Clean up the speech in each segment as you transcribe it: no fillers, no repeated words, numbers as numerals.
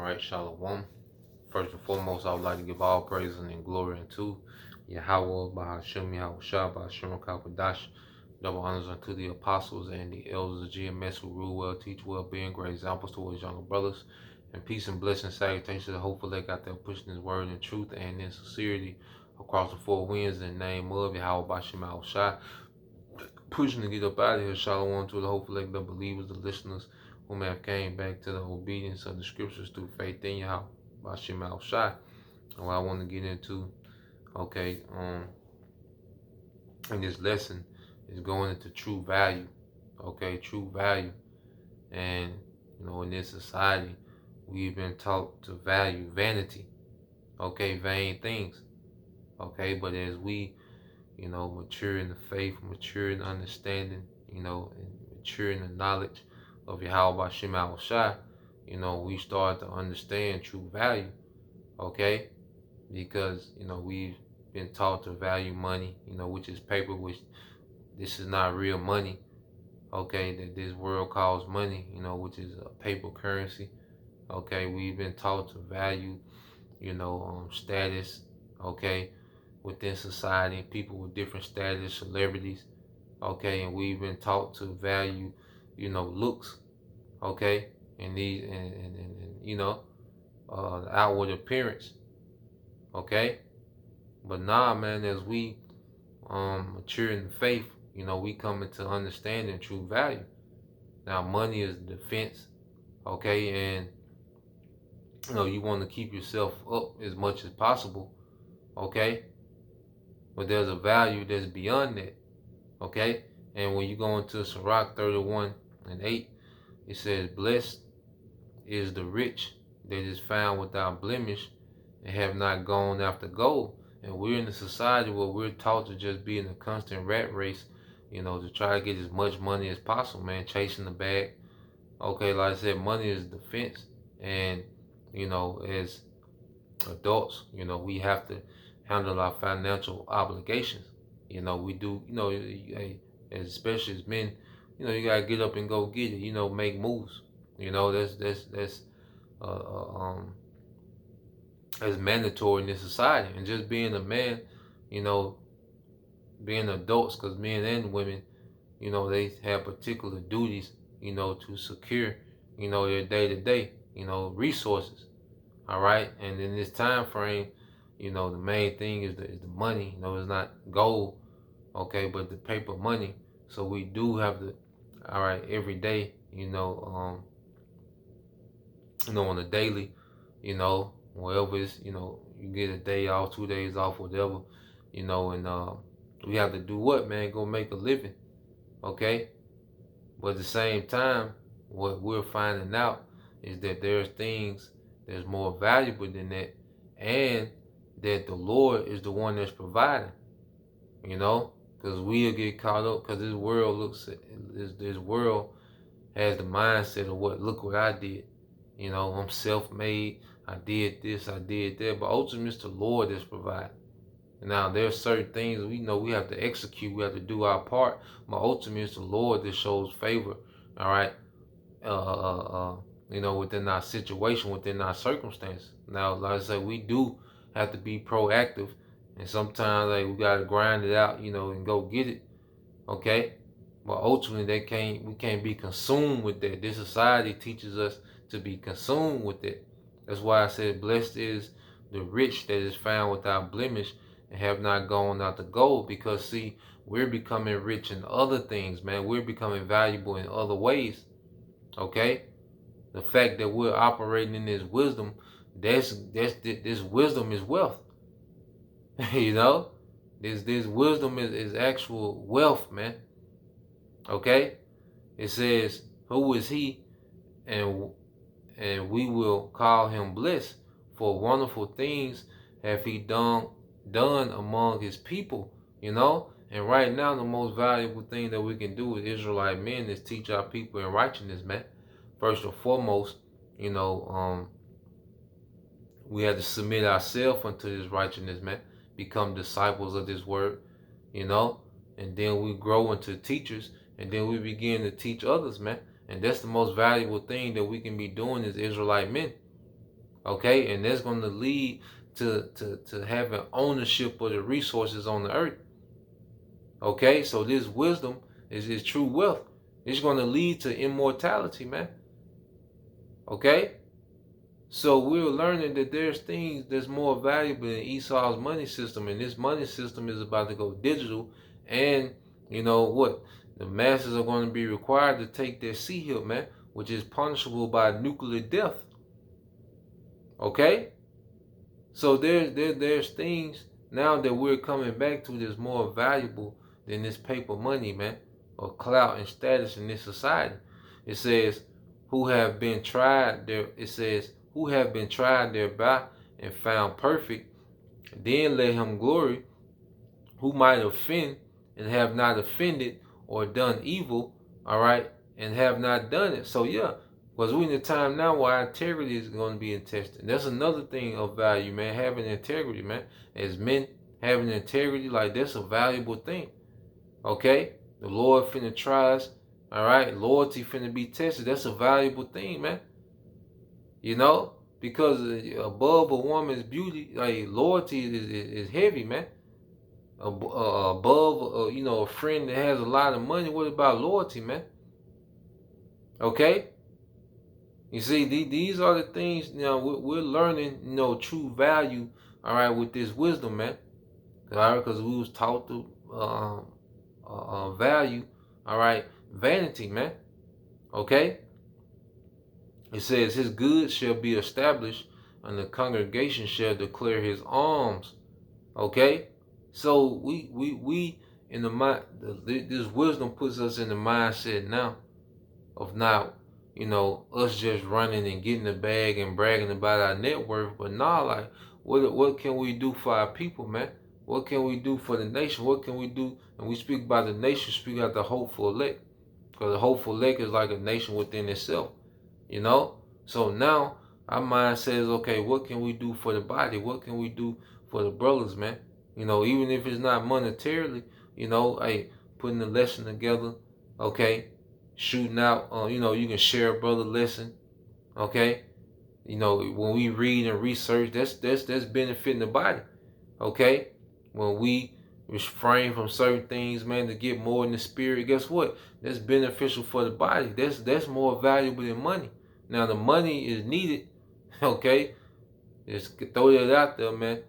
right, Shalom. First and foremost, I would like to give all praise and glory unto Yahweh, Bahashem, Yahweh Shah, Bahashem, Kapadash. Double honors unto the apostles and the elders of GMS who rule well, teach well, being great examples towards younger brothers. And peace and blessing, salutations to the hopeful they got there pushing his word in truth and in sincerity across the four winds in the name of Yahweh, Bahashem, Yahweh Shah. Pushing to get up out of here, Shalom to the hopeful the believers, the listeners whom have came back to the obedience of the scriptures through faith in Yahweh, Bahashem Al Shai. And what I want to get into, in this lesson is going into true value. True value. And, in this society, we've been taught to value vanity, vain things. But as we mature in the faith, mature in understanding, and mature in the knowledge of Yahweh Bashem Al Shai, we start to understand true value, because, we've been taught to value money, which is paper, which this is not real money, that this world calls money, which is a paper currency, we've been taught to value, status, within society, people with different status, celebrities, and we've been taught to value, looks, and these the outward appearance, but nah, man, as we mature in the faith, we come into understanding true value. Now, money is defense, and you want to keep yourself up as much as possible, but there's a value that's beyond that, and when you go into Sirach 31:8, it says, "Blessed is the rich that is found without blemish and have not gone after gold." And we're in a society where we're taught to just be in a constant rat race, to try to get as much money as possible, man, chasing the bag. Like I said, money is defense. And, as adults, we have to handle our financial obligations. We do, especially as men, you gotta get up and go get it, make moves. That's mandatory in this society. And just being a man, being adults, because men and women, they have particular duties, to secure, their day-to-day, resources. All right. And in this time frame, the main thing is the money. It's not gold, but the paper money. So we do have to, all right, every day, on a daily, wherever it's, you get a day off, 2 days off, whatever, and we have to do what, man? Go make a living, But at the same time, what we're finding out is that there's things that's more valuable than that, and that the Lord is the one that's providing, because we'll get caught up, because this world has the mindset of look what I did, I'm self-made, I did this, I did that, but ultimately it's the Lord that's providing. Now, there's certain things we know we have to execute, we have to do our part, but ultimately it's the Lord that shows favor, all right, within our situation, within our circumstance. Now, like I said, we do have to be proactive, and sometimes we got to grind it out, and go get it, but ultimately we can't be consumed with that. This society teaches us to be consumed with it. That's why I said, blessed is the rich that is found without blemish and have not gone out to gold, because see, we're becoming rich in other things, man. We're becoming valuable in other ways, The fact that we're operating in this wisdom, this wisdom is wealth, This wisdom is actual wealth, man, It says, who is he? And we will call him blessed, for wonderful things have he done among his people, And right now, the most valuable thing that we can do as Israelite men is teach our people in righteousness, man. First and foremost, we have to submit ourselves unto this righteousness, man. Become disciples of this word, And then we grow into teachers, and then we begin to teach others, man. And that's the most valuable thing that we can be doing as Israelite men, Okay, and that's going to lead to having ownership of the resources on the earth. Okay, so this wisdom is true wealth. It's going to lead to immortality, man. Okay, so we're learning that there's things that's more valuable than Esau's money system, and this money system is about to go digital. And you know what? The masses are going to be required to take their C-hip, man, which is punishable by nuclear death. Okay, so there's things now that we're coming back to that's more valuable than this paper money, man, or clout and status in this society. It says, who have been tried there. It says, who have been tried thereby and found perfect. Then let him glory, who might offend and have not offended, or done evil, all right, and have not done it. So yeah, because we're in a time now where our integrity is going to be tested. That's another thing of value, man. Having integrity, man. As men, having integrity, like, that's a valuable thing. Okay? The Lord finna try us. All right? Loyalty finna be tested. That's a valuable thing, man. You know? Because above a woman's beauty, like, loyalty is heavy, man. Above, you know, a friend that has a lot of money, what about loyalty, man? Okay? You see, these are the things, you know, we're learning, you know, true value, all right, with this wisdom, man. All right, because we was taught to value, all right, vanity, man. Okay? It says, his goods shall be established, and the congregation shall declare his alms. Okay? So we in the mind, this wisdom puts us in the mindset now of not, you know, us just running and getting the bag and bragging about our net worth, but nah, like, what can we do for our people, man? What can we do for the nation? What can we do? And we speak about the nation, speak about the hopeful elect, because the hopeful elect is like a nation within itself, you know. So now our mind says, okay, what can we do for the body? What can we do for the brothers, man? You know, even if it's not monetarily, you know, hey, putting the lesson together, okay, shooting out, you know, you can share a brother lesson, okay. You know, when we read and research, that's benefiting the body, okay. When we refrain from certain things, man, to get more in the spirit, guess what? That's beneficial for the body. That's more valuable than money. Now the money is needed, okay. Just throw that out there, man.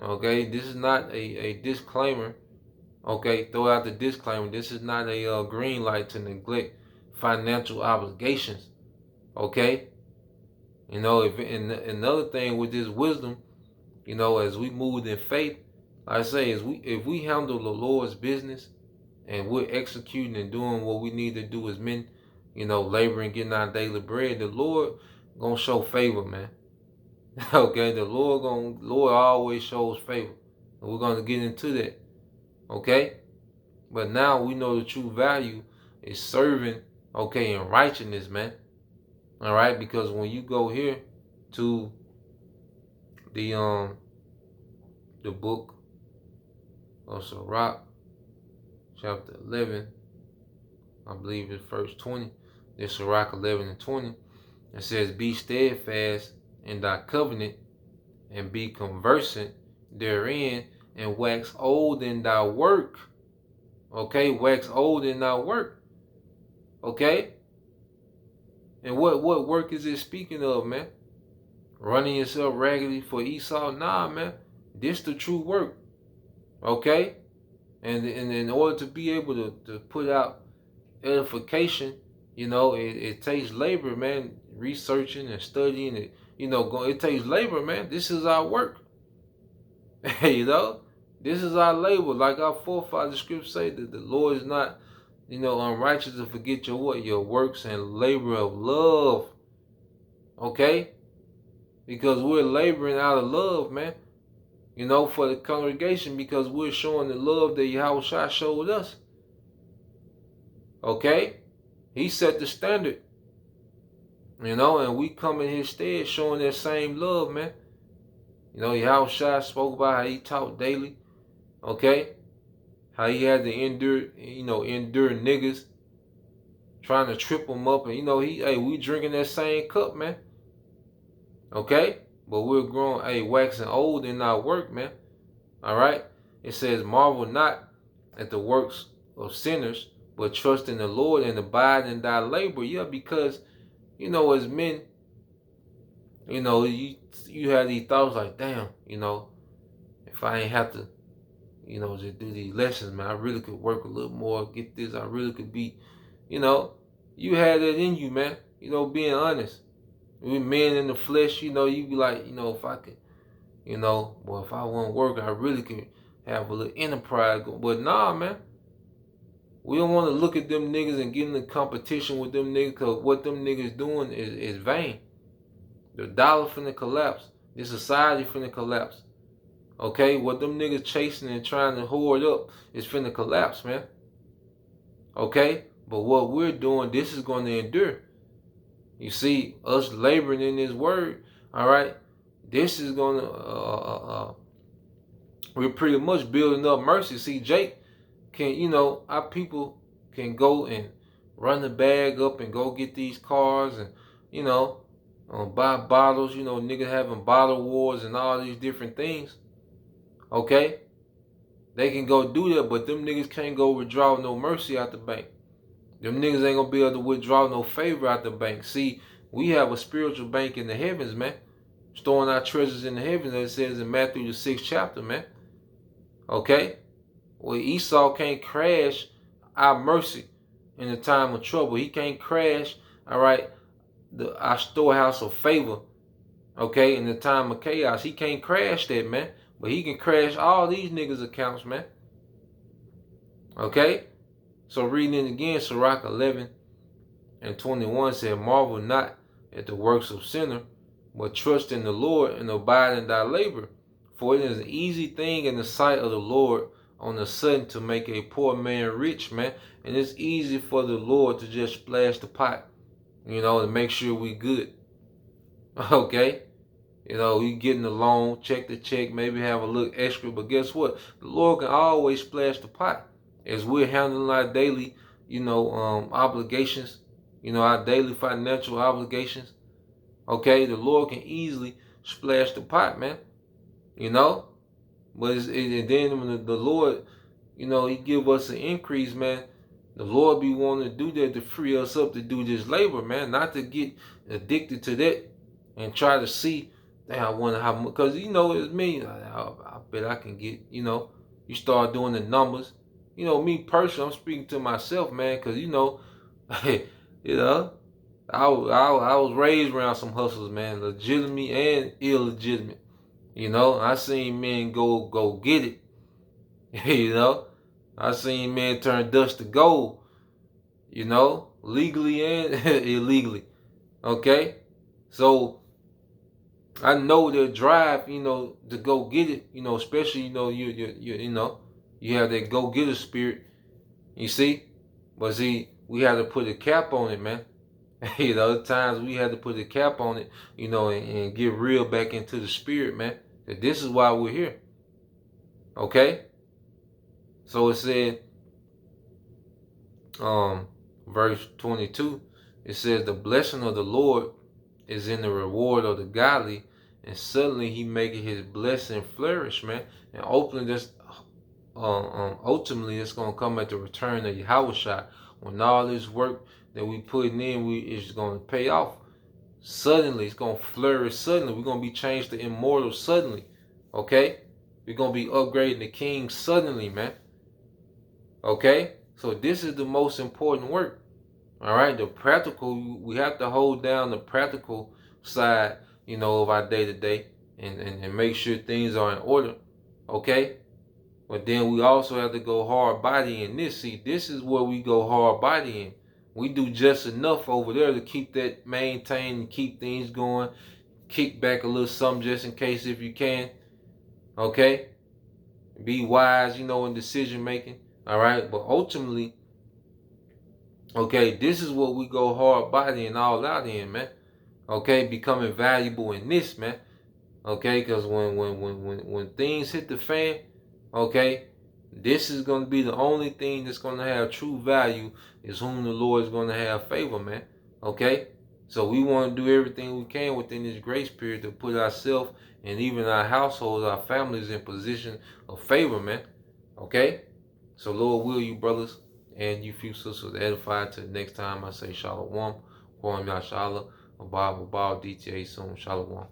Okay, this is not a disclaimer. Okay, throw out the disclaimer. This is not a green light to neglect financial obligations. Okay, you know, if and another thing with this wisdom, you know, as we move in faith, like I say, if we handle the Lord's business and we're executing and doing what we need to do as men, you know, laboring, getting our daily bread, the Lord gonna show favor, man. Okay, the Lord always shows favor. And we're gonna get into that. Okay? But now we know the true value is serving, okay, in righteousness, man. Alright, because when you go here to the book of Sirach, chapter 11, I believe it's verse 20. It's Sirach 11 and 20. It says, be steadfast in thy covenant, and be conversant therein, and wax old in thy work. Okay, wax old in thy work. Okay? And what work is it speaking of, man? Running yourself raggedy for Esau? Nah, man. This the true work. Okay? And in order to be able to put out edification, you know, it takes labor, man. Researching and studying it, you know, it takes labor, man. This is our work. You know? This is our labor. Like our forefathers, scripture say that the Lord is not, you know, unrighteous to forget your what? Your works and labor of love. Okay? Because we're laboring out of love, man. You know, for the congregation, because we're showing the love that Yahushua showed us. Okay? He set the standard. You know, and we come in his stead showing that same love, man. You know, Yahushua spoke about how he taught daily. Okay? How he had to endure niggas trying to trip him up. And, you know, we drinking that same cup, man. Okay? but we're growing, waxing old in our work, man. All right. It says, marvel not at the works of sinners, but trust in the Lord and abide in thy labor. Yeah, because, as men, you have these thoughts like, damn, if I ain't have to, just do these lessons, man, I really could work a little more, get this, I really could be, you had that in you, man, being honest. We men in the flesh, you be like, if I could, well, if I won't work, I really could have a little enterprise. But nah, man, we don't want to look at them niggas and get in the competition with them niggas, because what them niggas doing is vain. The dollar finna collapse. The society finna collapse. Okay? What them niggas chasing and trying to hoard up is finna collapse, man. Okay? But what we're doing, this is going to endure. You see, us laboring in this word, all right? This is going to, we're pretty much building up mercy. See, Jake can, our people can go and run the bag up and go get these cars and, buy bottles, niggas having bottle wars and all these different things. Okay? They can go do that, but them niggas can't go withdraw no mercy out the bank. Them niggas ain't gonna be able to withdraw no favor out the bank. See, we have a spiritual bank in the heavens, man. Storing our treasures in the heavens, as it says in Matthew the 6th chapter, man. Okay? Well, Esau can't crash our mercy in the time of trouble. He can't crash, all right, our storehouse of favor, okay, in the time of chaos. He can't crash that, man. But he can crash all these niggas' accounts, man. Okay? So reading it again, Sirach 11:21 said, marvel not at the works of sinner, but trust in the Lord and abide in thy labor. For it is an easy thing in the sight of the Lord on the sudden to make a poor man rich, man. And it's easy for the Lord to just splash the pot, and make sure we good. Okay? We getting a loan, check the check, maybe have a little extra. But guess what? The Lord can always splash the pot as we're handling our daily, obligations, our daily financial obligations. Okay? The Lord can easily splash the pot, man. But and then when the Lord, he give us an increase, man, the Lord be wanting to do that to free us up to do this labor, man, not to get addicted to that and try to see, I wonder how much, because, it's me, I bet I can get, you start doing the numbers. Me personally, I'm speaking to myself, man, because, I was raised around some hustlers, man, legitimate and illegitimate. I seen men go get it. I seen men turn dust to gold. Legally and illegally. Okay? So I know their drive, to go get it, especially, you have that go getter spirit. You see? But see, we have to put a cap on it, man. At times we had to put a cap on it, and get real back into the spirit, man. This is why we're here. Okay? So it said, verse 22, it says, the blessing of the Lord is in the reward of the godly, and suddenly he maketh his blessing flourish, man. And ultimately it's gonna come at the return of Yahushua, when all this work that we putting in, is gonna pay off. Suddenly, it's gonna flourish. Suddenly, we're gonna be changed to immortal. Suddenly, okay, we're gonna be upgrading the king. Suddenly, man. Okay, so this is the most important work. All right, the practical, we have to hold down the practical side, of our day to day, and make sure things are in order. Okay, but then we also have to go hard body in this. See, this is where we go hard body in. We do just enough over there to keep that maintained, keep things going, kick back a little something just in case if you can. Okay, be wise, in decision making. All right, but ultimately, okay, this is what we go hard body and all out in, man. Okay, becoming valuable in this, man. Okay, because when things hit the fan, okay, this is going to be the only thing that's going to have true value, is whom the Lord is going to have favor, man. Okay, So we want to do everything we can within this grace period to put ourselves and even our households, our families in position of favor, man. Okay? So Lord will you brothers and you few sisters edified till next time I say Shalom. Kwam Yashala. Abba DTA soon. Shalom.